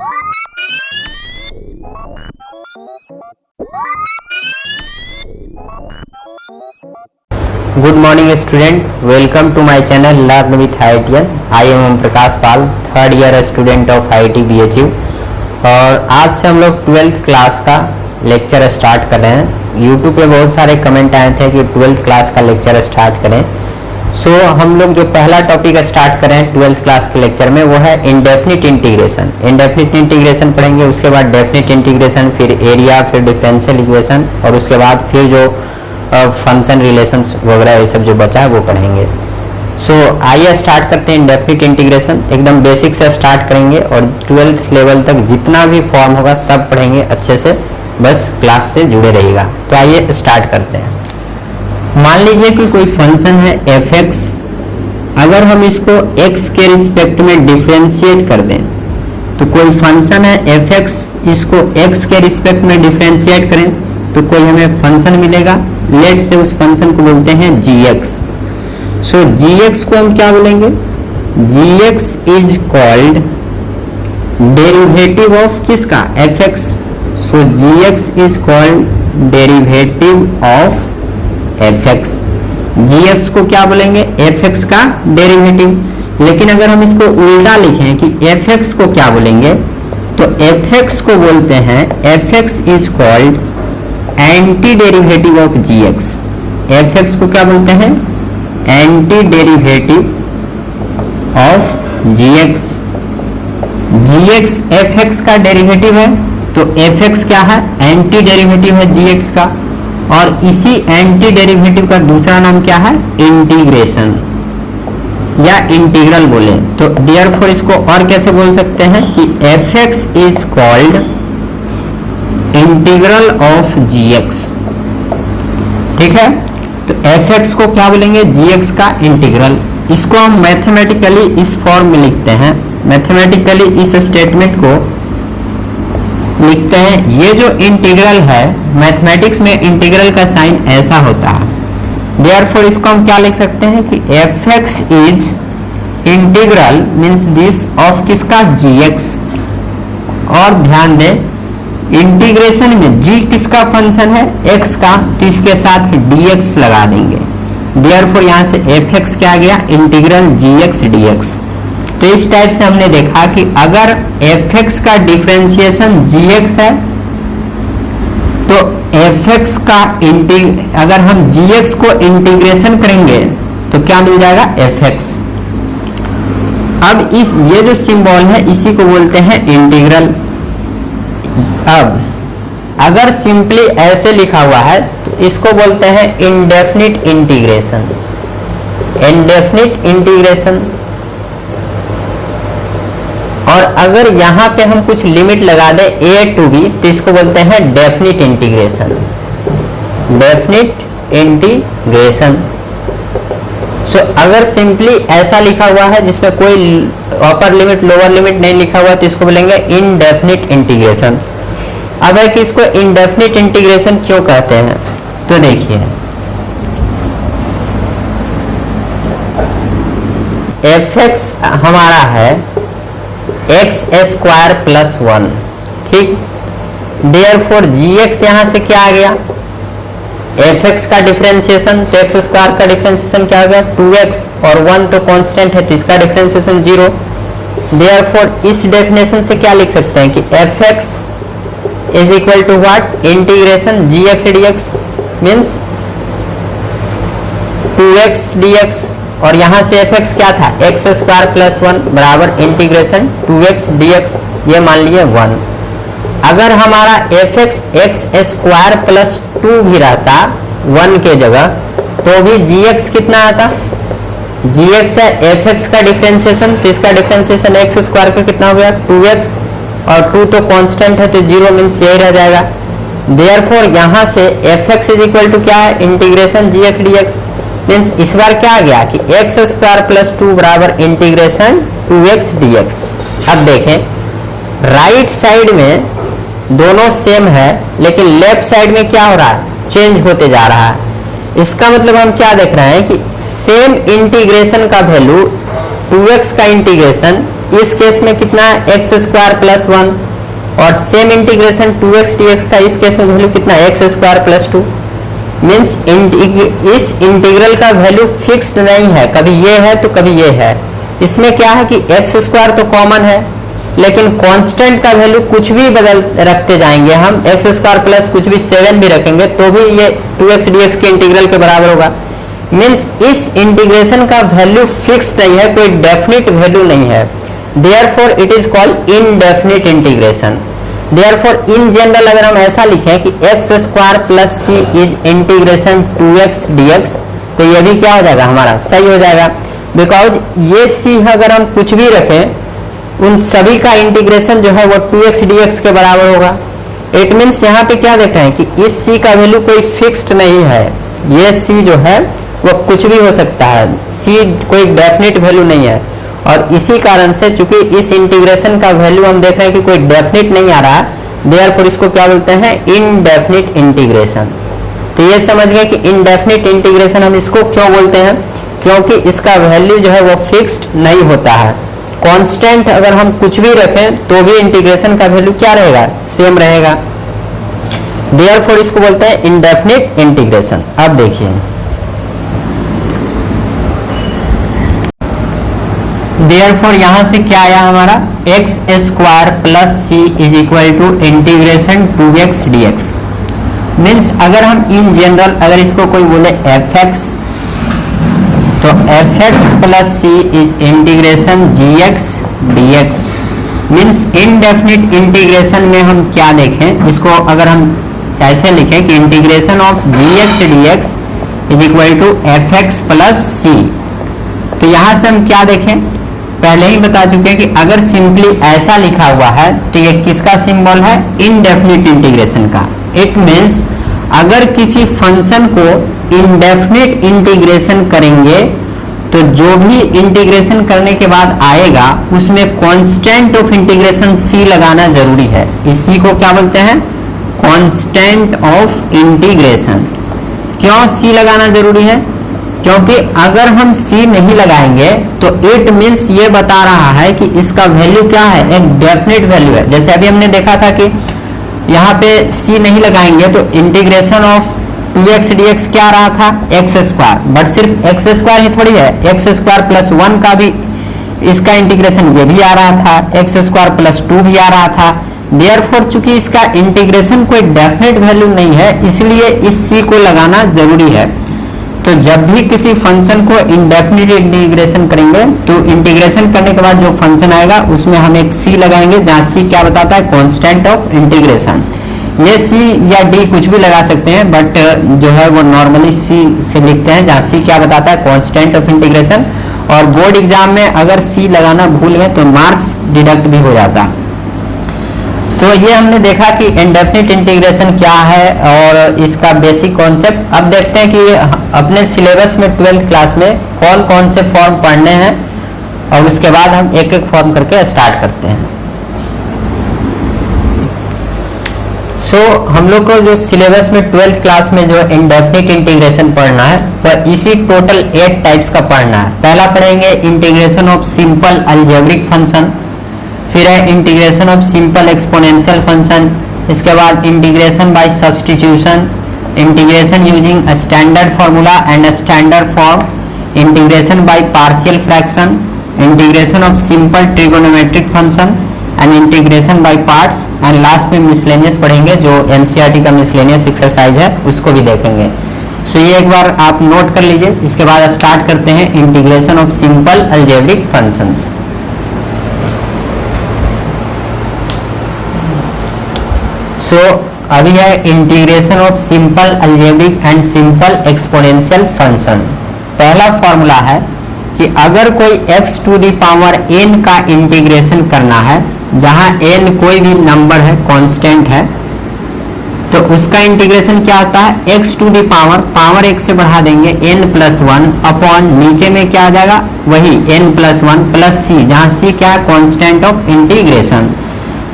Good morning student, welcome to my channel learn with IITian। I am Om Prakash Pal, third year student of IIT BHU। और आज से हम लोग 12th class का lecture start कर रहे हैं। यूट्यूब पे बहुत सारे कमेंट आए थे कि 12th क्लास का लेक्चर स्टार्ट करें। सो हम लोग जो पहला टॉपिक स्टार्ट करें 12th क्लास के लेक्चर में वो है इंडेफिनिट इंटीग्रेशन। इंडेफिनिट इंटीग्रेशन पढ़ेंगे, उसके बाद डेफिनिट इंटीग्रेशन, फिर एरिया, फिर डिफरेंशियल इक्वेशन, और उसके बाद फिर जो फंक्शन रिलेशंस वगैरह ये सब जो बचा है वो पढ़ेंगे। सो आइए स्टार्ट करते हैं इंडेफिनिट इंटीग्रेशन। एकदम बेसिक से स्टार्ट करेंगे और 12th लेवल तक जितना भी फॉर्म होगा सब पढ़ेंगे अच्छे से, बस क्लास से जुड़े रहिएगा। तो आइए स्टार्ट करते हैं। मान लीजिए कि कोई फंक्शन है f(x), अगर हम इसको x के रिस्पेक्ट में डिफरेंशिएट कर दें, तो कोई फंक्शन है f(x), इसको x के रिस्पेक्ट में डिफरेंशिएट करें तो कोई हमें फंक्शन मिलेगा। लेट से उस फंक्शन को बोलते हैं gx। सो gx को हम क्या बोलेंगे? gx is called derivative of किसका? f(x). So gx is called derivative of f(x). gx को क्या बोलेंगे? f(x) का डेरिवेटिव। लेकिन अगर हम इसको उल्टा लिखें कि f(x) को क्या बोलेंगे, तो f(x) को बोलते हैं f(x) is called anti derivative of gx। f(x) को क्या बोलते हैं? Anti derivative of gx। gx f(x) का डेरिवेटिव है, तो f(x) क्या है? एंटी डेरिवेटिव है gx का। और इसी एंटी डेरिवेटिव का दूसरा नाम क्या है? इंटीग्रेशन या इंटीग्रल बोले तो देयरफॉर इसको और कैसे बोल सकते हैं कि f(x) is called integral of gx। ठीक है, तो f(x) को क्या बोलेंगे? gx का इंटीग्रल। इसको हम मैथमेटिकली इस फॉर्म में लिखते हैं। मैथमेटिकली इस स्टेटमेंट को लिखते हैं। ये जो इंटीग्रल है, मैथमेटिक्स में इंटीग्रल का साइन ऐसा होता है। देयरफॉर इसको हम क्या लिख सकते हैं कि f(x) is integral means this of किसका? gx। और ध्यान दें इंटीग्रेशन में g किसका फंक्शन है? x का, तो इसके साथ dx लगा देंगे। देयरफॉर यहाँ से f(x) क्या आ गया? Integral gx dx। तो इस टाइप से हमने देखा कि अगर f(x) का डिफरेंशिएशन gx है, तो f(x) का अगर हम gx को इंटीग्रेशन करेंगे तो क्या मिल जाएगा? f(x). अब ये जो सिंबल है इसी को बोलते हैं इंटीग्रल। अब अगर सिंपली ऐसे लिखा हुआ है तो इसको बोलते हैं इंडेफिनिट इंटीग्रेशन। Indefinite integration. और अगर यहाँ पे हम कुछ लिमिट लगा दें a to b तो इसको बोलते हैं definite integration. Definite integration. So अगर सिंपली ऐसा लिखा हुआ है जिसमें कोई अपर लिमिट लोअर लिमिट नहीं लिखा हुआ तो इसको बोलेंगे इनडेफिनिट इंटीग्रेशन। अब है कि इसको इनडेफिनिट इंटीग्रेशन क्यों कहते हैं, तो देखिए f(x) हमारा है x² प्लस 1। ठीक, देयरफॉर gx यहां से क्या आ गया? f(x) का डिफरेंशिएशन, तो x² का डिफरेंशिएशन क्या आ गया? 2x, और 1 तो कांस्टेंट है तो इसका डिफरेंशिएशन 0। देयरफॉर इस डेफिनेशन से क्या लिख सकते हैं कि f(x) is equal to what? Integration gx dx means 2x dx। और यहां से f(x) क्या था? x² प्लस 1 बराबर इंटीग्रेशन 2x dx। ये मान लिए 1। अगर हमारा f(x) x² प्लस 2 भी रहता 1 के जगह तो भी gx कितना आता? gx है f(x) का डिफरेंशिएशन, तो इसका डिफरेंशिएशन x² का कितना हो गया? 2x, और 2 तो कांस्टेंट है तो 0 मींस यही रह जाएगा। देयरफॉर यहाँ से f(x) इज इक्वल टू क्या है? इंटीग्रेशन gx dx मींस इस बार क्या आ गया कि x² प्लस 2 बराबर इंटीग्रेशन 2x dx। अब देखें राइट साइड में दोनों सेम है, लेकिन लेफ्ट साइड में क्या हो रहा है? चेंज होते जा रहा है। इसका मतलब हम क्या देख रहे हैं कि सेम इंटीग्रेशन का वैल्यू 2x का इंटीग्रेशन इस केस में कितना है एक्स स्क्वायर प्लस 1, और सेम इंटीग्रेशन 2x dx का इस केस में वैल्यू कितना है एक्स स्क्वायर प्लस 2। मीन्स इस इंटीग्रल का वैल्यू फिक्स्ड नहीं है, कभी ये है तो कभी ये है। इसमें क्या है कि एक्स स्क्वायर तो कॉमन है, लेकिन कांस्टेंट का वैल्यू कुछ भी बदल रखते जाएंगे हम, एक्स स्क्वायर प्लस कुछ भी 7 भी रखेंगे तो भी ये 2x dx के इंटीग्रल के बराबर होगा। मीन्स इस इंटीग्रेशन का वैल्यू फिक्स्ड नहीं है, कोई डेफिनिट वैल्यू नहीं है। Therefore it is called indefinite integration. Therefore in general अगर हम ऐसा लिखें कि X square plus C is integration 2x dx, तो ये भी क्या हो जाएगा हमारा सही हो जाएगा, बिकॉज ये सी अगर हम कुछ भी रखें उन सभी का इंटीग्रेशन जो है वो 2x dx के बराबर होगा। इट मीन्स यहाँ पे क्या देख रहे हैं कि इस c का वैल्यू कोई फिक्स्ड नहीं है, ये c जो है वो कुछ भी हो सकता है, c कोई डेफिनेट वैल्यू नहीं है। और इसी कारण से चूंकि इस इंटीग्रेशन का वैल्यू हम देख रहे हैं कि कोई डेफिनेट नहीं आ रहा है, देयरफॉर इसको क्या बोलते हैं इनडेफिनिट इंटीग्रेशन। तो ये समझ गए कि इनडेफिनिट इंटीग्रेशन हम इसको क्यों बोलते हैं, क्योंकि इसका वैल्यू जो है वो फिक्स्ड नहीं होता है। कांस्टेंट अगर हम कुछ भी रखें तो भी इंटीग्रेशन का वैल्यू क्या रहेगा, सेम रहेगा। देयरफॉर इसको बोलते हैं इनडेफिनिट इंटीग्रेशन। अब देखिए देयरफॉर यहां से क्या आया हमारा X square plus C is equal to integration 2x dx। Means अगर हम इन जनरल अगर इसको कोई बोले fx, तो fx plus C is integration gx dx। Means indefinite integration में हम क्या देखें, इसको अगर हम ऐसे लिखें कि integration of gx dx is equal to fx plus C, तो यहां से हम क्या देखें, पहले ही बता चुके हैं कि अगर सिंपली ऐसा लिखा हुआ है तो ये किसका सिंबल है, इनडेफिनिट इंटीग्रेशन का। इट मीन्स अगर किसी फंक्शन को इनडेफिनिट इंटीग्रेशन करेंगे तो जो भी इंटीग्रेशन करने के बाद आएगा उसमें कांस्टेंट ऑफ इंटीग्रेशन c लगाना जरूरी है। इस c को क्या बोलते हैं, कांस्टेंट ऑफ इंटीग्रेशन। क्यों c लगाना जरूरी है, क्योंकि अगर हम c नहीं लगाएंगे तो इट मीन्स ये बता रहा है कि इसका वैल्यू क्या है, एक डेफिनेट वैल्यू है। जैसे अभी हमने देखा था कि यहाँ पे c नहीं लगाएंगे तो इंटीग्रेशन ऑफ 2x dx क्या रहा था, एक्स स्क्वायर, बट सिर्फ एक्स स्क्वायर ही थोड़ी है, एक्स स्क्वायर प्लस 1 का भी इसका इंटीग्रेशन ये भी आ रहा था, एक्स स्क्वायर प्लस 2 भी आ रहा था। देयरफॉर चूंकि इसका इंटीग्रेशन कोई डेफिनेट वैल्यू नहीं है, इसलिए इस c को लगाना जरूरी है। तो जब भी किसी फंक्शन को इनडेफिनिट इंटीग्रेशन करेंगे तो इंटीग्रेशन करने के बाद जो फंक्शन आएगा उसमें हम एक c लगाएंगे, जहां c क्या बताता है, कांस्टेंट ऑफ इंटीग्रेशन। ये c या d कुछ भी लगा सकते हैं, बट जो है वो नॉर्मली c से लिखते हैं, जहां c क्या बताता है, कांस्टेंट ऑफ इंटीग्रेशन। और बोर्ड एग्जाम में अगर c लगाना भूल गए तो मार्क्स डिडक्ट भी हो जाता। तो ये हमने देखा कि इनडेफिनिट इंटीग्रेशन क्या है और इसका बेसिक कॉन्सेप्ट। अब देखते हैं कि अपने सिलेबस में 12th क्लास में कौन कौन से फॉर्म पढ़ने हैं और उसके बाद हम एक एक फॉर्म करके स्टार्ट करते हैं। हम लोग को जो सिलेबस में 12th क्लास में जो इनडेफिनिट इंटीग्रेशन पढ़ना है वह इसी टोटल 8 टाइप्स का पढ़ना है। पहला पढ़ेंगे integration of simple algebraic function, फिर है integration of simple exponential function, इसके बाद integration by substitution, integration using a standard formula and a standard form, integration by partial fraction, integration of simple trigonometric function and integration by parts, and last में miscellaneous पढ़ेंगे जो NCERT का miscellaneous exercise है उसको भी देखेंगे। ये एक बार आप नोट कर लीजिए। इसके बाद स्टार्ट करते हैं integration of simple algebraic functions. अभी है integration of simple algebraic and simple exponential function. पहला फॉर्मूला है कि अगर कोई x to the power n का इंटीग्रेशन करना है, जहां n कोई भी नंबर है, कांस्टेंट है, तो उसका इंटीग्रेशन क्या होता है, x टू दी पावर 1 से बढ़ा देंगे n प्लस 1 अपॉन नीचे में क्या आ जाएगा, वही n प्लस 1 प्लस c, जहां c क्या है, constant of integration.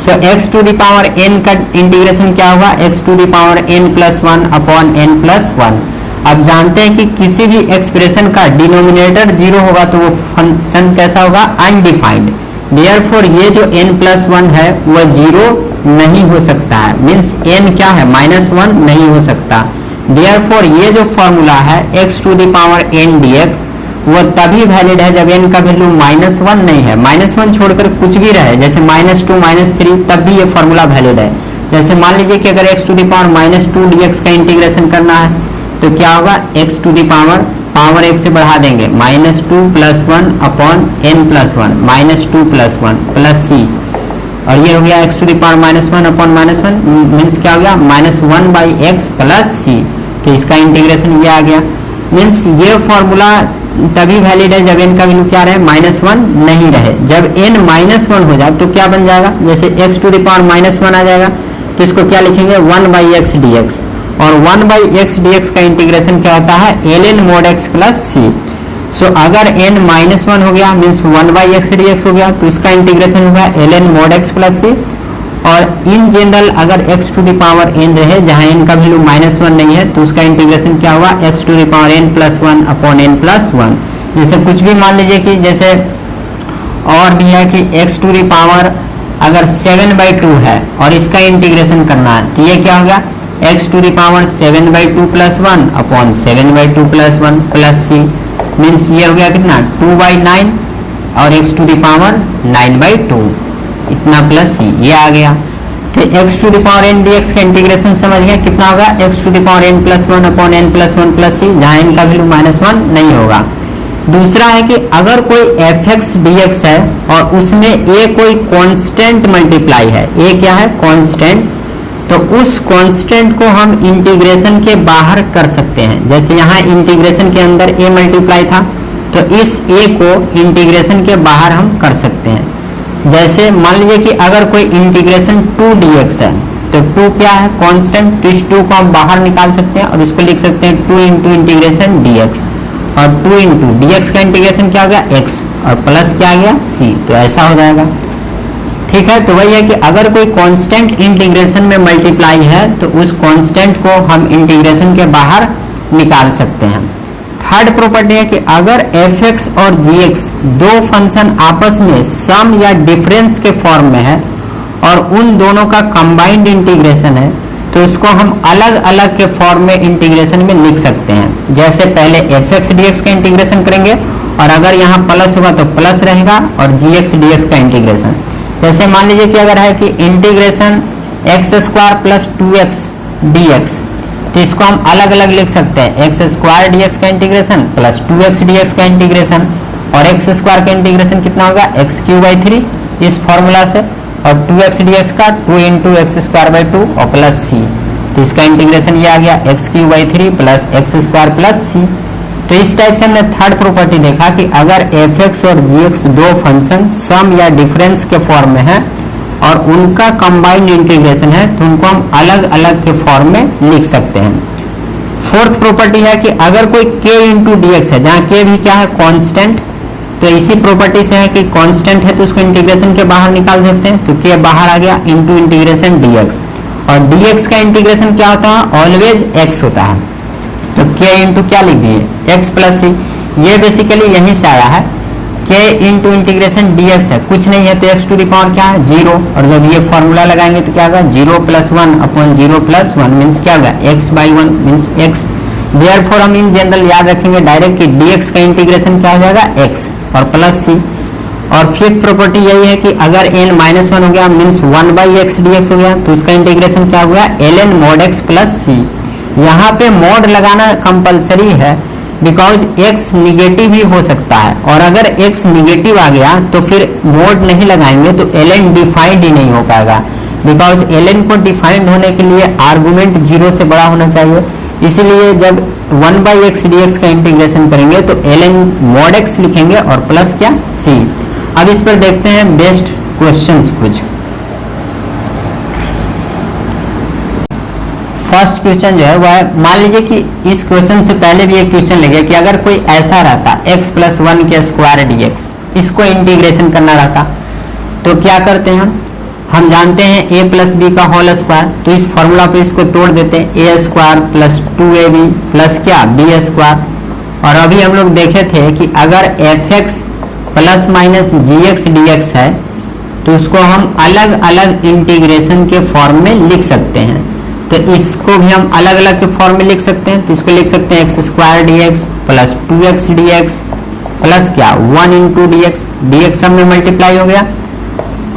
x to the power n का इंटीग्रेशन क्या होगा, x to the power n plus 1 upon n plus 1। अब जानते हैं कि किसी भी एक्सप्रेशन का डिनोमिनेटर 0 होगा तो वो फंक्शन कैसा होगा, अनडिफाइंड। देयरफॉर ये जो n+1 है वह 0 नहीं हो सकता है, मीन्स n क्या है -1 नहीं हो सकता। देयरफॉर ये जो फॉर्मूला है x⁴n dx वो तभी वैलिड है जब n का वैल्यू -1 नहीं है, -1 छोड़कर कुछ भी रहे, जैसे -2 -3, तब भी ये फॉर्मूला वैलिड है। जैसे मान लीजिए कि अगर x⁻²2 dx का इंटीग्रेशन करना है तो क्या होगा, पावर 1 से बढ़ा देंगे, -2 + 1 अपॉन n+1 -2 + 1 प्लस c, और ये हो गया x⁻−1 अपॉन -1 मीन्स क्या हो गया, -1/x प्लस c। तो इसका इंटीग्रेशन ये आ गया। मीन्स ये फॉर्मूला तभी वैलिड है जब n का वैल्यू क्या रहे, -1 नहीं रहे। जब n -1 हो जाए तो क्या बन जाएगा, जैसे x⁻−1 आ जाएगा तो इसको क्या लिखेंगे, 1/x dx, और 1/x dx का इंटीग्रेशन क्या होता है, ln mod x plus c। सो अगर n -1 हो गया मीन्स 1/x dx हो गया तो इसका इंटीग्रेशन होगा ln mod x plus c। और इन जनरल अगर x⁻n रहे जहां n का वैल्यू -1 नहीं है तो उसका इंटीग्रेशन क्या हुआ, x⁻n+1 अपॉन n+1। जैसे कुछ भी मान लीजिए कि जैसे और भी है कि x⁻ अगर 7/2 है और इसका इंटीग्रेशन करना है तो ये क्या होगा, x⁻7/2 + 1 upon 7/2 + 1 plus c, means ये हो गया कितना, 2/9 और x⁻9/2 इतना प्लस c, ये आ गया। तो x⁻n dx का इंटीग्रेशन समझ गए कितना होगा, x⁻n+1 upon n+1 plus c, जहां n का वैल्यू -1 नहीं होगा। दूसरा है कि अगर कोई fx dx है और उसमें a कोई कांस्टेंट मल्टीप्लाई है, a क्या है, कांस्टेंट, तो उस कांस्टेंट को हम इंटीग्रेशन के बाहर कर सकते हैं। जैसे यहाँ इंटीग्रेशन के अंदर a मल्टीप्लाई था तो इस a को इंटीग्रेशन के बाहर हम कर सकते हैं। जैसे मान लीजिए कि अगर कोई इंटीग्रेशन 2 dx है तो 2 क्या है, कांस्टेंट, तो इस 2 को हम बाहर निकाल सकते हैं और इसको लिख सकते हैं 2 × इंटीग्रेशन dx, और 2 × dx का इंटीग्रेशन क्या हो गया, x, और प्लस क्या आ गया, c। तो ऐसा हो जाएगा, ठीक है। तो वही है कि अगर कोई कांस्टेंट इंटीग्रेशन में मल्टीप्लाई है तो उस कांस्टेंट को हम इंटीग्रेशन के बाहर निकाल सकते हैं। थर्ड प्रॉपर्टी है कि अगर fx और gx दो फंक्शन आपस में सम या डिफरेंस के फॉर्म में है और उन दोनों का कंबाइंड इंटीग्रेशन है तो उसको हम अलग अलग के फॉर्म में इंटीग्रेशन में लिख सकते हैं। जैसे पहले fx dx का इंटीग्रेशन करेंगे और अगर यहाँ प्लस होगा तो प्लस रहेगा, और gx dx का इंटीग्रेशन, जैसे मान लीजिए कि अगर है कि इंटीग्रेशन x² + 2x dx, तो इसको हम अलग अलग लिख सकते हैं, x² dx का इंटीग्रेशन प्लस 2x dx का इंटीग्रेशन, और x² का इंटीग्रेशन कितना होगा, x³ इस फॉर्मूला से, और 2x dx का 2 × x² 2 और प्लस c। तो इसका इंटीग्रेशन ये आ गया x³ plus x² plus c। तो इस टाइप से हमने थर्ड प्रॉपर्टी देखा कि अगर fx और gx दो फंक्शन सम या डिफरेंस के फॉर्म में है और उनका कंबाइंड इंटीग्रेशन है तो उनको हम अलग अलग के फॉर्म में लिख सकते हैं। फोर्थ प्रॉपर्टी है कि अगर कोई k × dx है जहाँ k भी क्या है, कांस्टेंट, तो इसी प्रॉपर्टी से है कि कांस्टेंट है तो उसको इंटीग्रेशन के बाहर निकाल सकते हैं, तो k बाहर आ गया इंटू इंटीग्रेशन dx, और dx का इंटीग्रेशन क्या होता है, ऑलवेज x होता है, तो k इंटू क्या लिख दिए, x प्लस c। ये बेसिकली यहीं से आया है, k इंटू इंटीग्रेशन dx है, कुछ नहीं है तो x⁻ क्या है, 0, और जब ये फॉर्मूला लगाएंगे तो क्या होगा, 0 + 1 अपॉन 0 + 1 मीन्स क्या होगा, x/1 मीन्स x। देयरफॉर हम इन जनरल याद रखेंगे डायरेक्ट कि dx का इंटीग्रेशन क्या हो जाएगा, x और प्लस c। और फिफ्थ प्रॉपर्टी यही है कि अगर n -1 हो गया मीन्स 1/x dx हो गया तो उसका इंटीग्रेशन क्या हुआ, ln mod x plus c। यहाँ पे मोड लगाना कंपलसरी है बिकॉज x निगेटिव ही हो सकता है, और अगर x निगेटिव आ गया तो फिर मोड नहीं लगाएंगे तो ln डिफाइंड ही नहीं हो पाएगा, बिकॉज ln को डिफाइंड होने के लिए आर्गुमेंट 0 से बड़ा होना चाहिए। इसीलिए जब 1/x dx का इंटीग्रेशन करेंगे तो ln mod x लिखेंगे और प्लस क्या, c। अब इस पर देखते हैं बेस्ट क्वेश्चंस कुछ। फर्स्ट क्वेश्चन जो है वह है, मान लीजिए कि इस क्वेश्चन से पहले भी एक क्वेश्चन लगे कि अगर कोई ऐसा रहता x + 1 के स्क्वायर dx, इसको इंटीग्रेशन करना रहता तो क्या करते हैं हम जानते हैं a + b का होल स्क्वायर, तो इस फॉर्मूला पे इसको तोड़ देते हैं, a² + 2ab प्लस क्या, b²। और अभी हम लोग देखे थे कि अगर fx प्लस माइनस जी एक्स डी एक्स है, तो उसको हम अलग अलग इंटीग्रेशन के फॉर्म में लिख सकते हैं। तो इसको भी हम अलग अलग के फॉर्म में लिख सकते हैं। तो इसको लिख सकते हैं x square d x plus 2x d x plus क्या 1 into D x, d x सब में मल्टीप्लाई हो गया,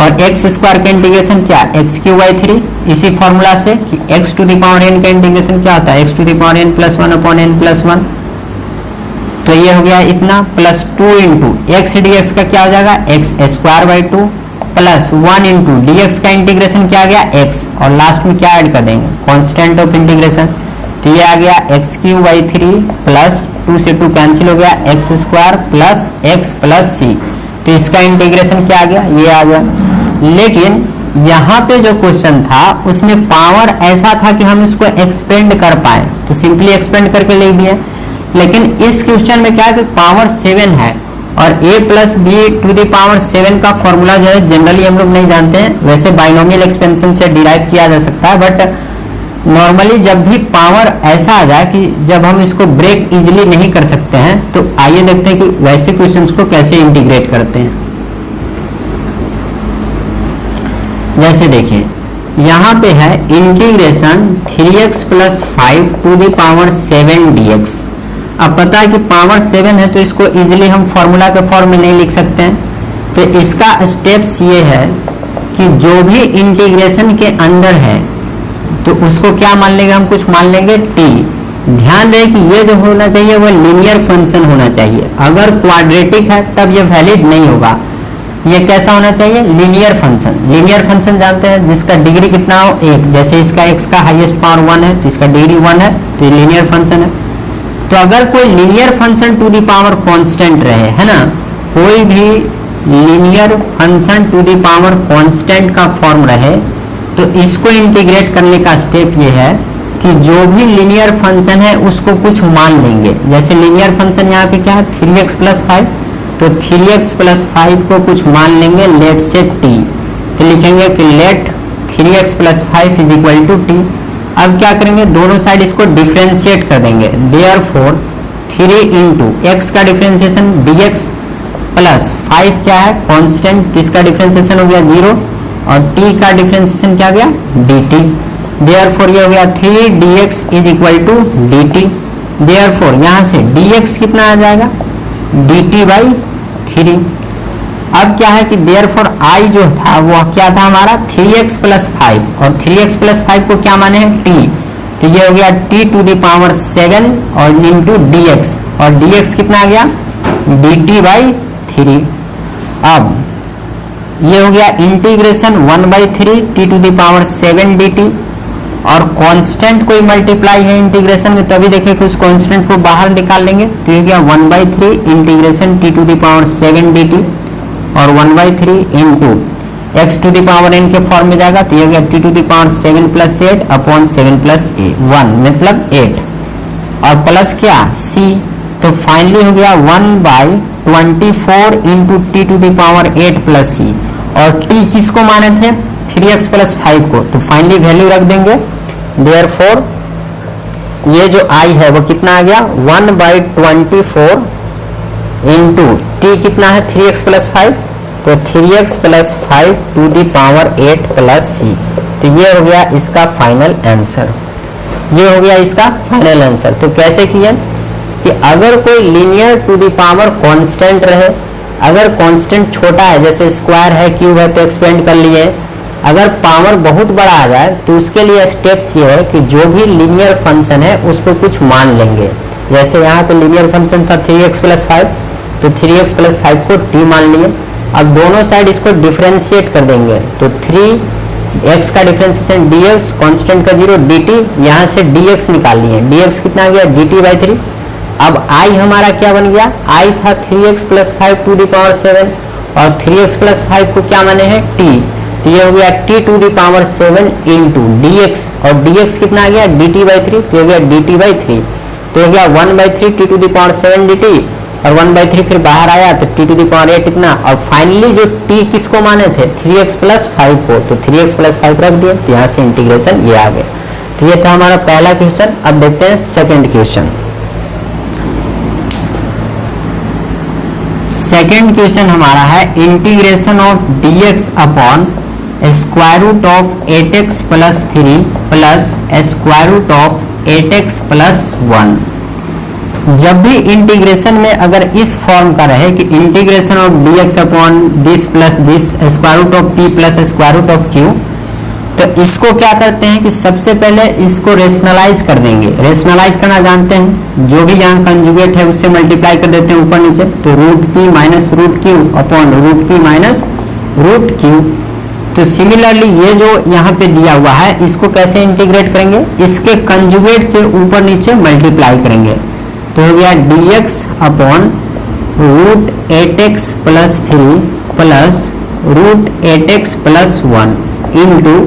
और एक्स स्क्वायर का इंटीग्रेशन क्या एक्स क्यू बाई 3, इसी फॉर्मूला से कि x to the power n का इंटीग्रेशन क्या होता है x to the power n plus 1 upon n plus 1। तो ये हो गया इतना plus 2 into x d x का क्या हो जाएगा x square by 2 plus 1 into D x का इंटीग्रेशन क्या आ गया एक्स, और लास्ट में क्या ऐड कर देंगे कांस्टेंट ऑफ इंटीग्रेशन। तो ये आ गया एक्स क्यू बाई 3 प्लस 2 से 2 कैंसिल हो गया x square plus x plus C. तो इसका इंटीग्रेशन क्या आ गया ये आ गया। लेकिन यहाँ पे जो क्वेश्चन था उसमें पावर ऐसा था कि हम इसको एक्सपेंड कर पाए, तो सिंपली एक्सपेंड करके लिख दिए। लेकिन इस क्वेश्चन में क्या है कि पावर 7 है, और a plus B to the power 7 का फॉर्मूला जो है जनरली हम लोग नहीं जानते हैं, वैसे बाइनोमियल एक्सपेंशन से डिराइव किया जा सकता है, बट नॉर्मली जब भी पावर ऐसा आ जाए कि जब हम इसको ब्रेक इजीली नहीं कर सकते हैं, तो आइए देखते हैं कि वैसे क्वेश्चंस को कैसे इंटीग्रेट करते हैं। जैसे देखिए यहाँ पे है integration 3x plus 5 to the power 7 dx। अब पता है कि पावर 7 है तो इसको इजीली हम फॉर्मूला के फॉर्म में नहीं लिख सकते हैं। तो इसका स्टेप्स ये है कि जो भी इंटीग्रेशन के अंदर है तो उसको क्या मान लेंगे हम, कुछ मान लेंगे t। ध्यान रहे कि ये जो होना चाहिए वो लीनियर फंक्शन होना चाहिए, अगर क्वाड्रेटिक है तब ये वैलिड नहीं होगा। ये कैसा होना चाहिए लीनियर फंक्शन। लीनियर फंक्शन जानते हैं जिसका डिग्री कितना हो 1, जैसे इसका x का हाईएस्ट पावर 1 है तो इसका डिग्री 1 है, तो ये लीनियर फंक्शन है। तो अगर कोई linear function to the power constant रहे, है ना, कोई भी linear function to the power constant का फॉर्म रहे, तो इसको इंटीग्रेट करने का स्टेप ये है कि जो भी लीनियर फंक्शन है उसको कुछ मान लेंगे। जैसे लीनियर फंक्शन यहाँ पे क्या है 3x प्लस 5, तो 3x प्लस 5 को कुछ मान लेंगे लेट से t। तो लिखेंगे कि let 3x plus 5 is equal to t। अब क्या करेंगे दोनों साइड इसको डिफरेंशिएट कर देंगे, देयरफॉर 3 इंटू एक्स का डिफरेंशिएशन dx प्लस 5 क्या है कांस्टेंट, जिसका डिफरेंशिएशन हो गया 0, और t का डिफरेंशिएशन क्या गया dt। देयरफॉर ये हो गया 3 dx is equal to dt। Therefore यहाँ से dx कितना आ जाएगा dt बाई 3। अब क्या है कि देयरफॉर i जो था वो क्या था हमारा 3x प्लस 5, और 3x प्लस 5 को क्या माने हैं t, तो ये हो गया t टू द पावर 7 और इंटू dx, और dx कितना आ गया dt बाई 3। अब ये हो गया integration 1/3 t to the power 7 dt, और कांस्टेंट कोई मल्टीप्लाई है इंटीग्रेशन में, तभी देखिए कि उस कांस्टेंट को बाहर निकाल लेंगे, तो ये गया 1/3 integration t to the power 7 dt, और 1/3 into X to the power n के फॉर्म में जाएगा, तो ये गया t to the power 7 plus 8 upon 7 plus 1 मतलब 8, और प्लस क्या c, तो फाइनली हो गया 1/24 into T to the power 8 plus c, और t किसको माने थे 3x प्लस 5 को, तो फाइनली वैल्यू रख देंगे। देयरफॉर ये जो i है वो कितना आ गया 1/24 इंटू टी कितना है 3x प्लस 5, तो 3x plus 5 to the power 8 plus C. तो ये हो गया इसका फाइनल आंसर, ये हो गया इसका फाइनल आंसर। तो कैसे किया कि अगर कोई linear to the power constant रहे, अगर कांस्टेंट छोटा है जैसे स्क्वायर है क्यूब है तो एक्सपेंड कर लिए, अगर पावर बहुत बड़ा आ जाए तो उसके लिए स्टेप्स ये है कि जो भी लीनियर फंक्शन है उसको कुछ मान लेंगे। जैसे यहाँ पे लीनियर फंक्शन था 3x प्लस 5, तो 3x प्लस 5 को t मान लिए। अब दोनों साइड इसको डिफरेंशिएट कर देंगे, तो 3x का डिफरेंशिएशन dx कांस्टेंट का 0 dt, यहाँ से dx निकाल लिए, dx कितना आ गया dt बाई 3। अब i हमारा क्या बन गया, i था 3x plus 5 to the power 7, और 3x प्लस 5 को क्या माने हैं t, तो ये हो गया t to the power 7 into dx, और dx कितना आ गया dt बाई 3, तो ये हो गया dt बाई 3, तो हो गया 1/3 t to the power 7 dt, और 1/3 फिर बाहर आया तो t टू दी पावर 8 इतना, और फाइनली जो t किसको माने थे 3x प्लस 5 को, तो 3x प्लस 5 रख दिए, तो यहाँ से इंटीग्रेशन ये आ गया। तो ये था हमारा पहला क्वेश्चन। अब देखते हैं सेकंड क्वेश्चन। सेकेंड क्वेश्चन हमारा है integration of dx upon square root of 8x plus 3 plus square root of 8x plus 1। जब भी इंटीग्रेशन में अगर इस फॉर्म का रहे कि integration of dx upon this plus this square root of p plus square root of q, तो इसको क्या करते हैं कि सबसे पहले इसको रेशनलाइज कर देंगे। रेशनलाइज करना जानते हैं, जो भी यहाँ कंजुगेट है उससे मल्टीप्लाई कर देते हैं ऊपर नीचे, तो root p minus root q upon root p minus root q। तो सिमिलरली ये जो यहाँ पे दिया हुआ है इसको कैसे इंटीग्रेट करेंगे, इसके कंजुगेट से ऊपर नीचे मल्टीप्लाई करेंगे, तो हो गया dx upon root 8x plus 3 plus root 8x plus 1 into,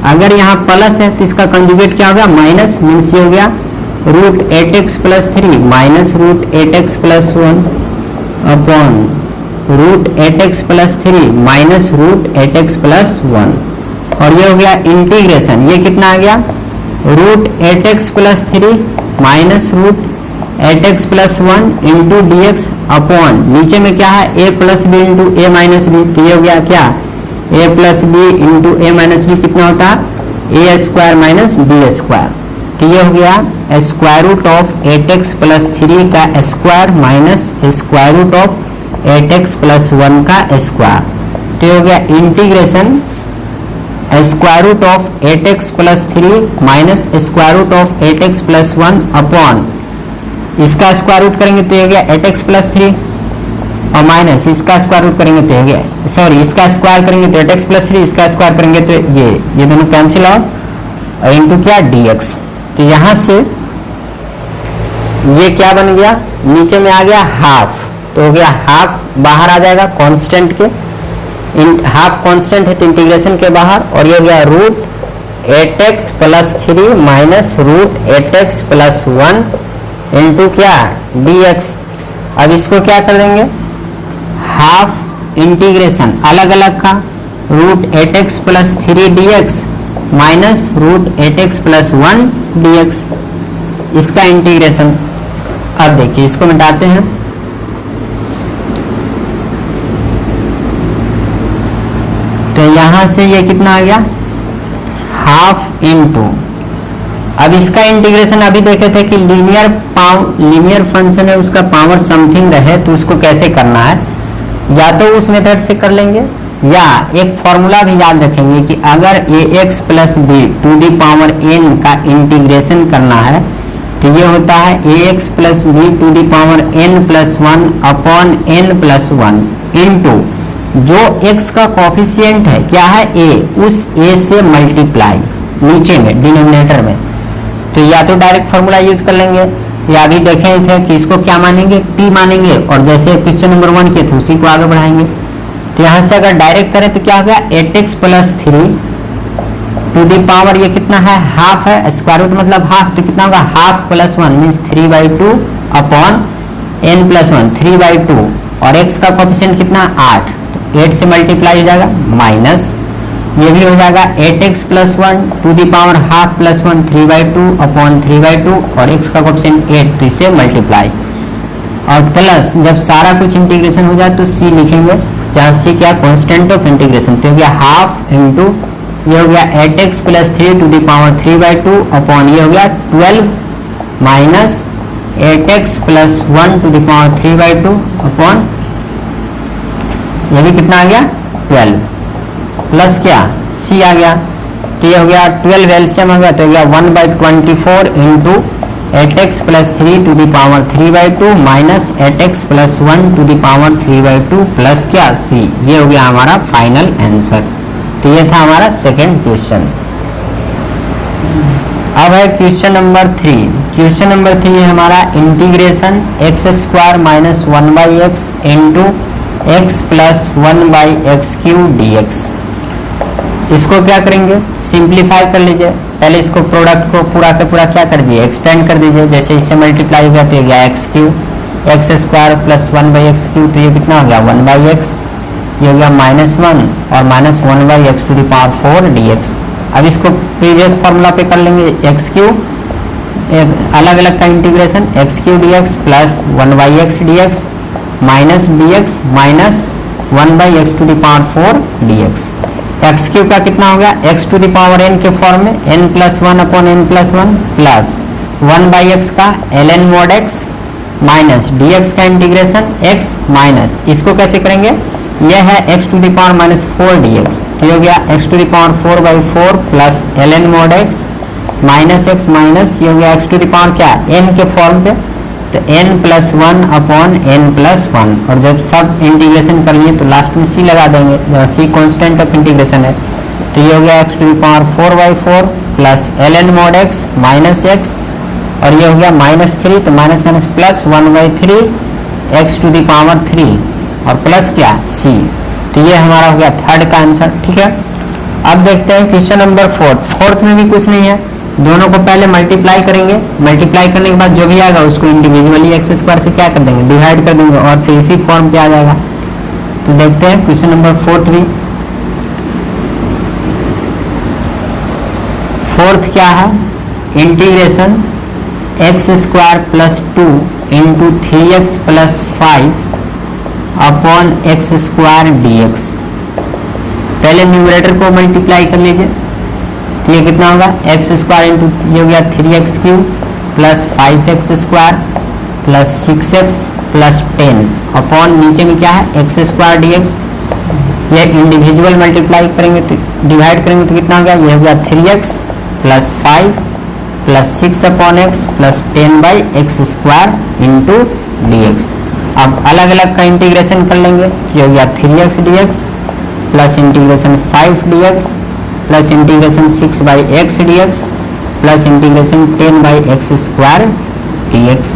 अगर यहाँ प्लस है तो इसका कंजुगेट क्या होगा माइनस, मीन्स ये हो गया root 8x plus 3 minus root 8x plus 1 upon root 8x plus 3 minus root 8x plus 1। और ये हो गया इंटीग्रेशन, ये कितना आ गया root 8x plus 3 minus root 8x plus 1 into D X upon नीचे में क्या है a plus B into A minus B, तो ये हो गया क्या a plus B into A minus B कितना होता है A square minus B square. तो ये हो गया square root of 8x plus 3 का square minus square root of 8x plus 1 का स्क्वायर। तो ये हो गया integration square root of 8x plus 3 minus square root of 8x plus 1 upon इसका स्क्वायर रूट करेंगे तो ये गया 8x प्लस 3 और माइनस इसका स्क्वायर रूट करेंगे तो ये गया, सॉरी इसका स्क्वायर करेंगे तो 8x प्लस 3, इसका स्क्वायर करेंगे तो ये दोनों कैंसिल आउट और इनटू क्या dx। तो यहां से ये क्या बन गया, नीचे में आ गया हाफ, तो हो गया हाफ बाहर आ जाएगा कांस्टेंट के, हाफ कांस्टेंट है तो इंटीग्रेशन के बाहर, और ये हो गया root 8x plus 3 minus root 8x plus 1 into क्या dx। अब इसको क्या कर देंगे हाफ इंटीग्रेशन अलग अलग का root 8x plus 3 dx minus root 8x plus 1 dx, इसका इंटीग्रेशन। अब देखिए इसको मिटाते हैं, तो यहां से ये कितना आ गया हाफ इंटू, अब इसका इंटीग्रेशन अभी देखे थे कि लीनियर फंक्शन है उसका पावर समथिंग रहे तो उसको कैसे करना है, या तो उस मेथड से कर लेंगे या एक फॉर्मूला भी याद रखेंगे कि अगर ax plus B to the power n का इंटीग्रेशन करना है तो ये होता है ax plus B to the power n plus 1 upon n plus 1 into जो x का कॉफिशिएंट है क्या है a, उस a से मल्टीप्लाई नीचे में डिनोमिनेटर में, तो या तो डायरेक्ट फॉर्मूला यूज कर लेंगे या अभी देखे थे कि इसको क्या मानेंगे p मानेंगे, और जैसे क्वेश्चन नंबर 1 के थे उसी को आगे बढ़ाएंगे। तो यहाँ से अगर डायरेक्ट करें तो क्या होगा 8x plus 3 to the power ये कितना है हाफ है, स्क्वायर रूट मतलब हाफ, तो कितना होगा half plus 1 means 3/2 upon n plus 1 3/2, और x का कोफिशिएंट कितना 8, तो 8 से मल्टीप्लाई हो जाएगा माइनस ये भी हो जाएगा 8x plus 1 to the power half plus 1 3/2 अपॉन 3/2, और x का कोफिशिएंट 8 तो इससे मल्टीप्लाई, और प्लस जब सारा कुछ इंटीग्रेशन हो जाए तो c लिखेंगे जहाँ c क्या कांस्टेंट ऑफ इंटीग्रेशन, तो हो गया हाफ इंटू ये हो गया 8x plus 3 to the power 3/2 upon ये हो गया 12 minus 8x plus 1 to the power 3/2 upon ये भी कितना आ गया 12 प्लस क्या c आ गया, तो ये हो गया 12 एलसीएम हो गया तो हो गया 1/24 into 8x plus 3 to the power 3/2 minus 8x plus 1 to the power 3/2 plus क्या c, ये हो गया हमारा फाइनल आंसर। तो ये था हमारा सेकेंड क्वेश्चन। अब है क्वेश्चन नंबर 3। क्वेश्चन नंबर 3 है हमारा integration x square minus 1/x into x plus 1/x³ dx। इसको क्या करेंगे सिंप्लीफाई कर लीजिए, पहले इसको प्रोडक्ट को पूरा का पूरा क्या कर दीजिए एक्सपेंड कर दीजिए, जैसे इससे मल्टीप्लाई हो गया तो ये गया x³ x square plus 1/x³, तो ये कितना हो गया 1/x, ये हो गया -1 और minus 1/x to the power 4 dx। अब इसको प्रीवियस फॉर्मूला पे कर लेंगे x³ एक अलग अलग का integration x³ dx plus 1/x dx minus d x minus 1/x to the power 4 dx। X cube का कितना हो गया, x to the power n के फॉर्म में n plus 1 upon n plus 1 plus 1/x का ln mod x minus dx का integration x minus इसको कैसे करेंगे, यह है x to the power minus 4 dx, तो ये हो गया x to the power 4/4 plus ln mod x minus x minus ये हो गया x टू द पावर क्या n के फॉर्म पे, तो n plus 1 upon n plus 1, और जब सब इंटीग्रेशन कर लिए तो लास्ट में c लगा देंगे, जहाँ c कांस्टेंट ऑफ इंटीग्रेशन है, तो ये हो गया x to the power 4/4 plus ln mod x minus x, और ये हो गया माइनस 3, तो minus minus plus 1/3 x to the power 3 और प्लस क्या c, तो ये हमारा हो गया थर्ड का आंसर। ठीक है, अब देखते हैं क्वेश्चन नंबर फोर्थ में भी कुछ नहीं है, दोनों को पहले मल्टीप्लाई करेंगे, मल्टीप्लाई करने के बाद जो भी आएगा उसको इंडिविजुअली एक्स स्क्वायर से क्या कर देंगे, डिवाइड कर देंगे, और फिर इसी फॉर्म पे आ जाएगा। तो देखते हैं क्वेश्चन नंबर फोर्थ क्या है, integration x square plus 2 into 3x plus 5 upon x square d x. पहले न्यूमरेटर को मल्टीप्लाई कर लीजिए, तो ये कितना होगा, एक्स स्क्वायर इंटू ये हो गया 3x cube plus 5x square plus 6x plus 10 upon नीचे में क्या है एक्स स्क्वायर डी एक्स। ये इंडिविजुअल मल्टीप्लाई करेंगे तो डिवाइड करेंगे तो कितना हो गया, ये हो गया 3x plus 5 plus 6 upon x plus 10/x square into D x. अब अलग अलग का इंटीग्रेशन कर लेंगे, तो ये हो गया 3x dx plus integration 5 dx plus integration 6/x dx plus integration 10/x square dx।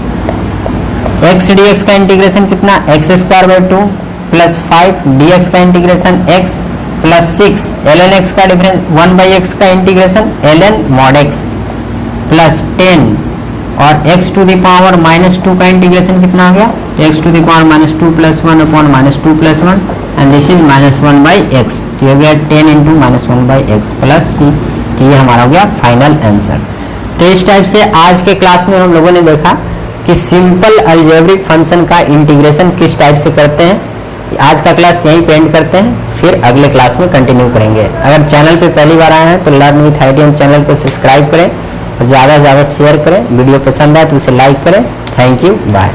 x dx का इंटीग्रेशन कितना, x square by 2 plus 5 dx का integration x plus 6 ln x का डिफरेंस 1/x का integration ln mod x plus 10 और x to the power minus 2 का integration कितना हो गया, x to the power minus 2 plus 1 upon minus 2 plus 1 and this is minus 1/x, तो ये हो गया 10 into minus 1/x plus c, तो ये हमारा हो गया फाइनल आंसर। तो इस टाइप से आज के क्लास में हम लोगों ने देखा कि सिंपल अलजेब्रिक फंक्शन का इंटीग्रेशन किस टाइप से करते हैं। आज का क्लास यहीं पे एंड करते हैं, फिर अगले क्लास में कंटिन्यू करेंगे। अगर चैनल पे पहली बार आए हैं तो लर्न विथ आईटीएम चैनल को सब्सक्राइब करें और ज़्यादा से ज़्यादा शेयर करें, वीडियो पसंद आए तो उसे लाइक करें। Thank you, bye.